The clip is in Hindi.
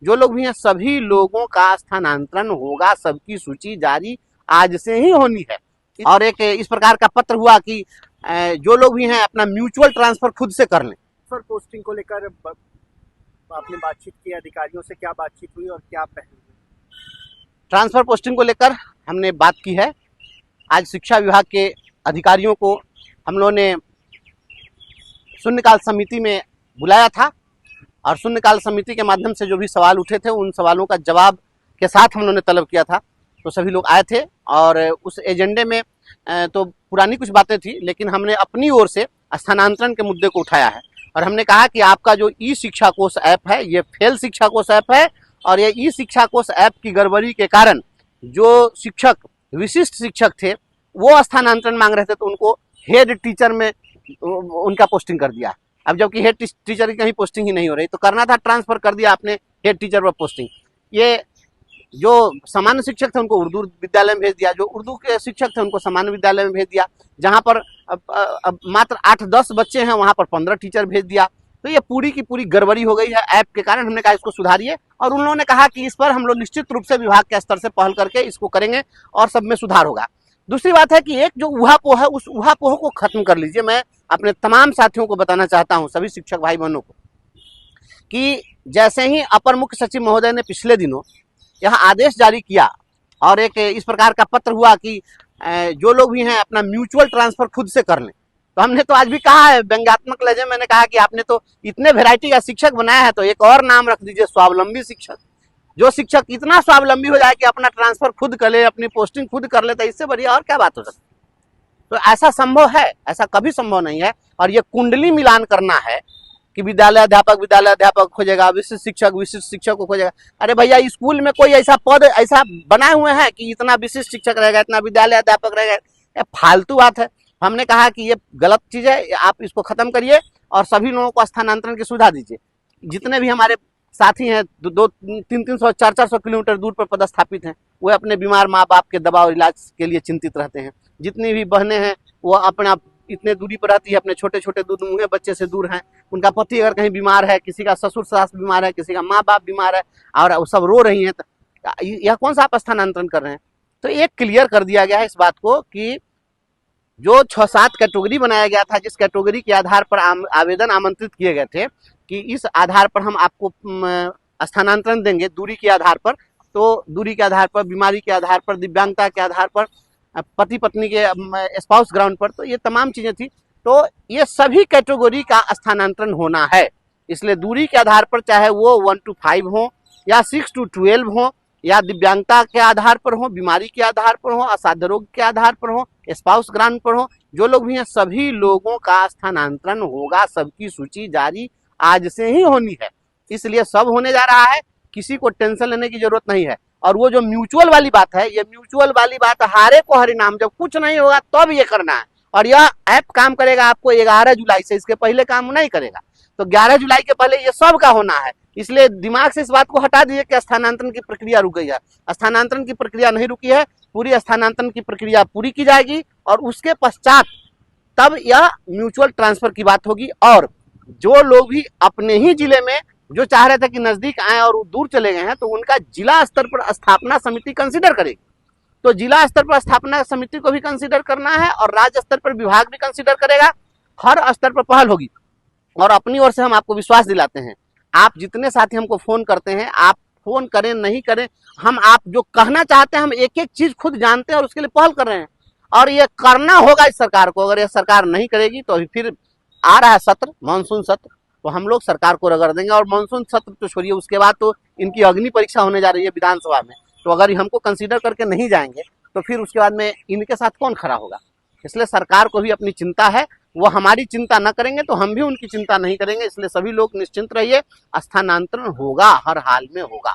जो लोग भी हैं सभी लोगों का स्थानांतरण होगा, सबकी सूची जारी आज से ही होनी है। और एक इस प्रकार का पत्र हुआ कि जो लोग भी हैं अपना म्यूचुअल ट्रांसफर खुद से कर लें। सर, पोस्टिंग को लेकर आपने बातचीत की, अधिकारियों से क्या बातचीत हुई और क्या पहल हुई? ट्रांसफर पोस्टिंग को लेकर हमने बात की है। आज शिक्षा विभाग के अधिकारियों को हम लोगों ने शून्यकाल समिति में बुलाया था और शून्यकाल समिति के माध्यम से जो भी सवाल उठे थे उन सवालों का जवाब के साथ हम लोगों ने तलब किया था। तो सभी लोग आए थे और उस एजेंडे में तो पुरानी कुछ बातें थी, लेकिन हमने अपनी ओर से स्थानांतरण के मुद्दे को उठाया है और हमने कहा कि आपका जो ई शिक्षा कोष ऐप है ये फेल शिक्षा कोष ऐप है और ये ई शिक्षा कोष ऐप की गड़बड़ी के कारण जो शिक्षक विशिष्ट शिक्षक थे वो स्थानांतरण मांग रहे थे तो उनको हेड टीचर में उनका पोस्टिंग कर दिया। अब जबकि हेड टीचर की कहीं पोस्टिंग ही नहीं हो रही, तो करना था ट्रांसफर, कर दिया आपने हेड टीचर पर पोस्टिंग। ये जो सामान्य शिक्षक थे उनको उर्दू विद्यालय में भेज दिया, जो उर्दू के शिक्षक थे उनको सामान्य विद्यालय में भेज दिया, जहां पर अब मात्र 8-10 बच्चे हैं वहां पर 15 टीचर भेज दिया। तो ये पूरी की पूरी गड़बड़ी हो गई है ऐप के कारण। हमने कहा इसको सुधारिए और उन लोगों ने कहा कि इस पर हम लोग निश्चित रूप से विभाग के स्तर से पहल करके इसको करेंगे और सब में सुधार होगा। दूसरी बात है कि एक जो ऊहापोह है उस ऊहापोह को खत्म कर लीजिए। मैं अपने तमाम साथियों को बताना चाहता हूं, सभी शिक्षक भाई बहनों को, कि जैसे ही अपर मुख्य सचिव महोदय ने पिछले दिनों यह आदेश जारी किया और एक इस प्रकार का पत्र हुआ कि जो लोग भी हैं अपना म्यूचुअल ट्रांसफर खुद से कर लें, तो हमने तो आज भी कहा है व्यंग्यात्मक लहजे में, मैंने कहा कि आपने तो इतने वैरायटी का शिक्षक बनाया है तो एक और नाम रख दीजिए, स्वावलंबी शिक्षक। जो शिक्षक इतना स्वावलंबी हो जाए कि अपना ट्रांसफर खुद कर ले, अपनी पोस्टिंग खुद कर ले, तो इससे बढ़िया और क्या बात हो सकती है। तो ऐसा संभव है? ऐसा कभी संभव नहीं है। और ये कुंडली मिलान करना है कि विद्यालय अध्यापक खोजेगा, विशिष्ट शिक्षक को खोजेगा। अरे भैया, स्कूल में कोई ऐसा पद ऐसा बनाए हुए हैं कि इतना विशिष्ट शिक्षक रहेगा, इतना विद्यालय अध्यापक रहेगा? ये फालतू बात है। हमने कहा कि ये गलत चीज है, आप इसको खत्म करिए और सभी लोगों को स्थानांतरण की सुविधा दीजिए। जितने भी हमारे साथी हैं 200-300 400 किलोमीटर दूर पर पदस्थापित हैं, वो अपने बीमार माँ बाप के दवा और इलाज के लिए चिंतित रहते हैं। जितनी भी बहनें हैं वो अपना इतने दूरी पर रहती है, अपने छोटे छोटे दूध बच्चे से दूर हैं। उनका पति अगर कहीं बीमार है, किसी का ससुर सास बीमार है, किसी का माँ बाप बीमार है और वो सब रो रही हैं, तो यह कौन सा आप स्थानांतरण कर रहे हैं? तो एक क्लियर कर दिया गया है इस बात को कि जो 6-7 कैटेगरी बनाया गया था, जिस कैटेगरी के आधार पर आवेदन आमंत्रित किए गए थे कि इस आधार पर हम आपको स्थानांतरण देंगे, दूरी के आधार पर, तो दूरी के आधार पर, बीमारी के आधार पर, दिव्यांगता के आधार पर, पति पत्नी के स्पाउस ग्राउंड पर, तो ये तमाम चीजें थी। तो ये सभी कैटेगरी का स्थानांतरण होना है। इसलिए दूरी के आधार पर, चाहे वो 1 to 5 हो या 6 to 12 हो या दिव्यांगता के आधार पर हो, बीमारी के आधार पर हो, असाध्य रोग के आधार पर हो, स्पाउस ग्राउंड पर हो, जो लोग भी हैं सभी लोगों का स्थानांतरण होगा, सबकी सूची जारी आज से ही होनी है। इसलिए सब होने जा रहा है, किसी को टेंशन लेने की जरूरत नहीं है। और वो जो म्यूचुअल वाली बात है, ये म्यूचुअल वाली बात हारे को हरिनाम, जब कुछ नहीं होगा तब ये करना है। और यह ऐप काम करेगा आपको 11 जुलाई से, इसके पहले काम नहीं करेगा। तो 11 जुलाई के पहले ये सब का होना है। इसलिए दिमाग से इस बात को हटा दीजिए कि स्थानांतरण की प्रक्रिया रुक गई है। स्थानांतरण की प्रक्रिया नहीं रुकी है, पूरी स्थानांतरण की प्रक्रिया पूरी की जाएगी और उसके पश्चात तब यह म्यूचुअल ट्रांसफर की बात होगी। और जो लोग भी अपने ही जिले में जो चाह रहे थे कि नजदीक आए और दूर चले गए हैं, तो उनका जिला स्तर पर स्थापना समिति कंसीडर करेगी। तो जिला स्तर पर स्थापना समिति को भी कंसीडर करना है और राज्य स्तर पर विभाग भी कंसीडर करेगा। हर स्तर पर पहल होगी। और अपनी ओर से हम आपको विश्वास दिलाते हैं, आप जितने साथी हमको फोन करते हैं, आप फोन करें नहीं करें, हम आप जो कहना चाहते हैं हम एक एक चीज खुद जानते हैं और उसके लिए पहल कर रहे हैं। और ये करना होगा इस सरकार को। अगर ये सरकार नहीं करेगी तो अभी फिर आ रहा है सत्र, मानसून सत्र, तो हम लोग सरकार को रगड़ देंगे। और मानसून सत्र तो छोड़िए, उसके बाद तो इनकी अग्नि परीक्षा होने जा रही है विधानसभा में। तो अगर हमको कंसीडर करके नहीं जाएंगे तो फिर उसके बाद में इनके साथ कौन खड़ा होगा? इसलिए सरकार को भी अपनी चिंता है, वो हमारी चिंता न करेंगे तो हम भी उनकी चिंता नहीं करेंगे। इसलिए सभी लोग निश्चिंत रहिए, स्थानांतरण होगा, हर हाल में होगा।